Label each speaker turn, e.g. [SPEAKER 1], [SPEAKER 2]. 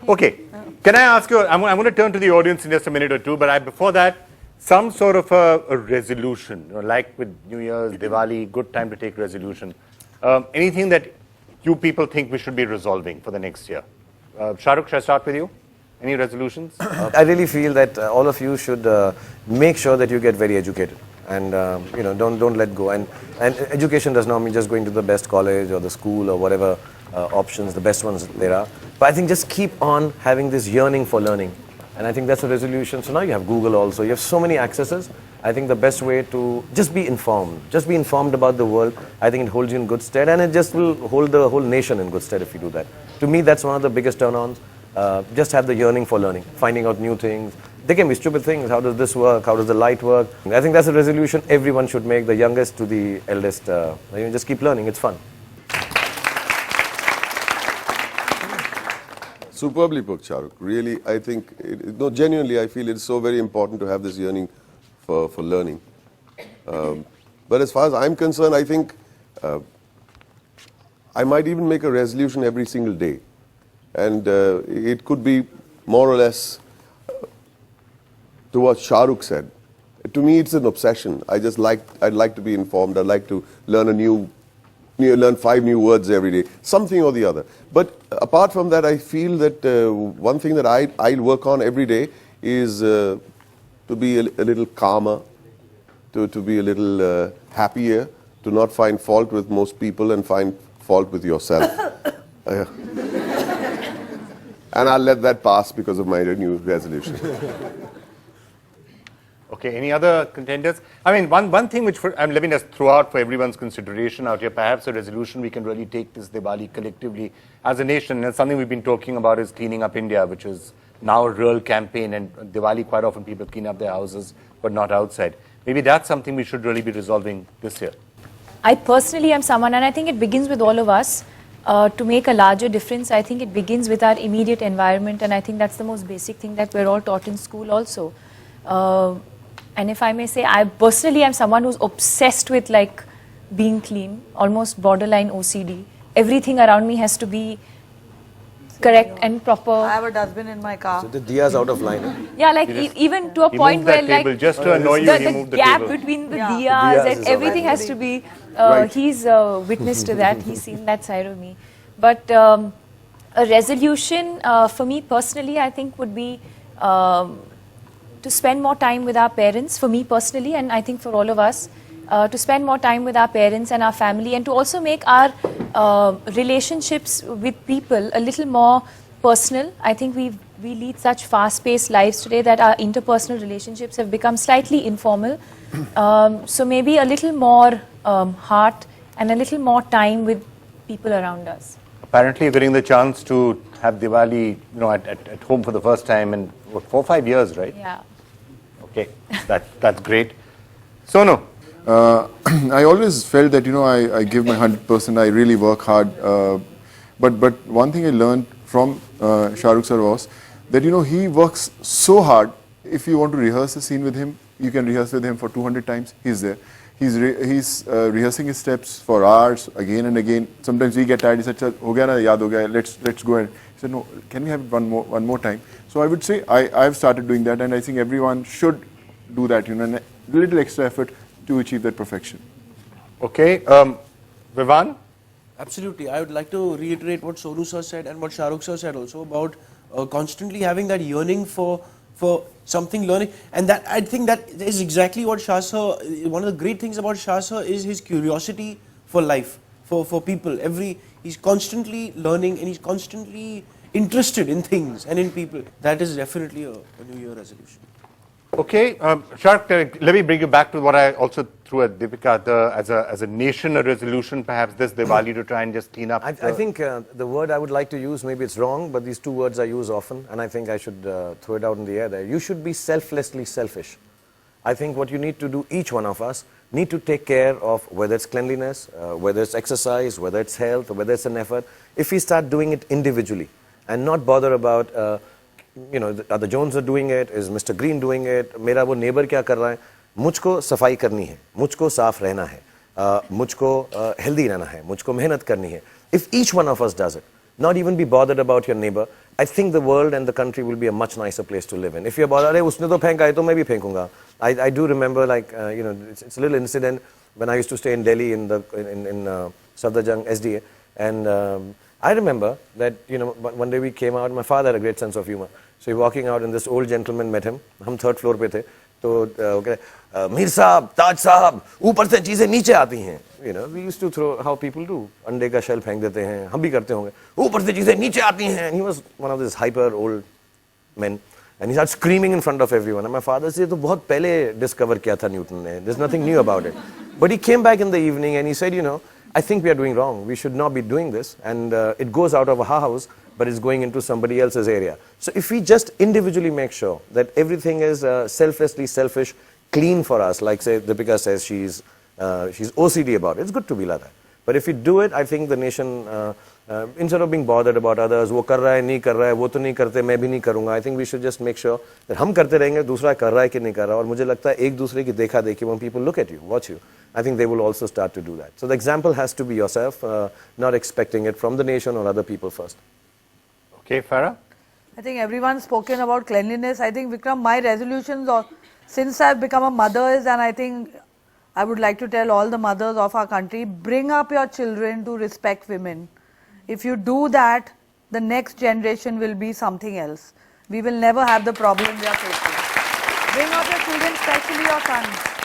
[SPEAKER 1] Okay, can I ask you, I'm going to turn to the audience in just a minute or two, but before that, some sort of a resolution, you know, like with New Year's, Diwali, good time to take resolution. Anything that you people think we should be resolving for the next year? Shah Rukh, shall I start with you? Any resolutions?
[SPEAKER 2] I really feel that all of you should make sure that you get very educated, and you know, don't let go. And education does not mean just going to the best college or the school or whatever options, the best ones there are. But I think just keep on having this yearning for learning, and I think that's a resolution. So now you have Google also. You have so many accesses. I think the best way to just be informed about the world. I think it holds you in good stead, and it just will hold the whole nation in good stead if you do that. To me, that's one of the biggest turn-ons. Just have the yearning for learning, finding out new things. They can be stupid things. How does this work? How does the light work? I think that's a resolution everyone should make, the youngest to the eldest. Just keep learning. It's fun.
[SPEAKER 3] Superbly put, Shah Rukh. Really, I think, no, genuinely, I feel it's so very important to have this yearning for learning. But as far as I'm concerned, I think I might even make a resolution every single day. And it could be more or less to what Shah Rukh said. To me, it's an obsession. I'd like to be informed. I'd like to learn learn 5 new words every day, something or the other. But apart from that, I feel that one thing that I'll work on every day is to be a little calmer, to be a little happier, to not find fault with most people and find fault with yourself. And I'll let that pass because of my new resolution.
[SPEAKER 1] Okay, any other contenders? I mean, one thing which I'm letting us throw out for everyone's consideration out here, perhaps a resolution we can really take this Diwali collectively as a nation. And something we've been talking about is cleaning up India, which is now a real campaign. And Diwali, quite often people clean up their houses, but not outside. Maybe that's something we should really be resolving this year.
[SPEAKER 4] I personally am someone, and I think it begins with all of us. To make a larger difference, I think it begins with our immediate environment, and I think that's the most basic thing that we're all taught in school also. And if I may say, I personally am someone who's obsessed with like being clean, almost borderline OCD. Everything around me has to be correct and proper.
[SPEAKER 5] I have a dustbin in my car.
[SPEAKER 2] So the diya's out of line.
[SPEAKER 4] Yeah, like even to a point where like
[SPEAKER 1] just to annoy you, he moved the
[SPEAKER 4] gap
[SPEAKER 1] table.
[SPEAKER 4] between the diyas and everything has to be. He's witness to that. He's seen that side of me. But a resolution for me personally, I think would be to spend more time with our parents. For me personally, and I think for all of us, to spend more time with our parents and our family, and to also make our relationships with people a little more personal. I think we lead such fast-paced lives today that our interpersonal relationships have become slightly informal. So maybe a little more heart and a little more time with people around us.
[SPEAKER 1] Apparently, you're getting the chance to have Diwali, you know, at home for the first time in what, 4 or 5 years, right?
[SPEAKER 4] Yeah.
[SPEAKER 1] Okay, that's great. Sonu.
[SPEAKER 6] I always felt that, you know, I give my 100%, I really work hard. But one thing I learned from Shah Rukh sir was that, you know, he works so hard. If you want to rehearse a scene with him, you can rehearse with him for 200 times. He's there. He's rehearsing his steps for hours, again and again. Sometimes we get tired. He said, "Ho gaya na, yaad ho gaya. Let's go." And he said, "No, can we have it one more time?" So I would say I've started doing that, and I think everyone should do that. You know, and a little extra effort to achieve that perfection.
[SPEAKER 1] Okay, Vivaan?
[SPEAKER 7] Absolutely. I would like to reiterate what Sonu sir said and what Shah Rukh sir said also about constantly having that yearning for something learning, and that I think that is exactly what Shah sir, one of the great things about Shah sir is his curiosity for life, for people. He's constantly learning and he's constantly interested in things and in people. That is definitely a New Year resolution.
[SPEAKER 1] Okay, Shah Rukh, let me bring you back to what I also threw at Deepika, as a nation, a resolution perhaps this Diwali to try and just clean up.
[SPEAKER 2] I think the word I would like to use, maybe it's wrong, but these 2 words I use often, and I think I should throw it out in the air there. You should be selflessly selfish. I think what you need to do, each one of us, need to take care of whether it's cleanliness, whether it's exercise, whether it's health, whether it's an effort. If we start doing it individually and not bother about you know, the Jones are doing it, is Mr. Green doing it, मेरा वो neighbor क्या कर रहा है, मुझको सफाई करनी है, मुझको साफ रहना है, मुझको healthy रहना है, मुझको मेहनत करनी है. If each one of us does it, not even be bothered about your neighbor, I think the world and the country will be a much nicer place to live in. If you're about, "Arey, usne to phenka hai, to main bhi phenkunga." I do remember, like, it's a little incident when I used to stay in Delhi in Safdarjung SDA, and I remember that, one day we came out. My father had a great sense of humor. So we're walking out, and this old gentleman met him. हम 3rd floor पे थे. तो मीर साहब, ताज साहब, ऊपर से चीजें नीचे आती हैं. We used to throw how people do. अंडे का shell फेंक देते हैं. हम भी करते होंगे. ऊपर से चीजें नीचे आती हैं. And he was one of these hyper old men. And he started screaming in front of everyone. And my father said, "तो बहुत पहले discover किया था न्यूटन ने. There's nothing new about it." But he came back in the evening and he said, "I think we are doing wrong. We should not be doing this. And it goes out of our house, but it's going into somebody else's area." So if we just individually make sure that everything is selflessly selfish, clean for us, like say Deepika says she's OCD about it, it's good to be like that. But if we do it, I think the nation, instead of being bothered about others, वो कर रहा है नहीं कर रहा है, वो तो नहीं करते, मैं भी नहीं करूँगा, I think we should just make sure that हम करते रहेंगे, दूसरा कर रहा है कि नहीं कर रहा, और मुझे लगता है एक दूसरे की देखा देखी, when people look at you, watch you, I think they will also start to do that. So the example has to be yourself, not expecting it from the nation or other people first.
[SPEAKER 1] Okay, Farah?
[SPEAKER 5] I think everyone's spoken about cleanliness. I think, Vikram, my resolutions since I've become a mother is, and I think I would like to tell all the mothers of our country, bring up your children to respect women. If you do that, the next generation will be something else. We will never have the problem we are facing. Bring up your children, especially your sons.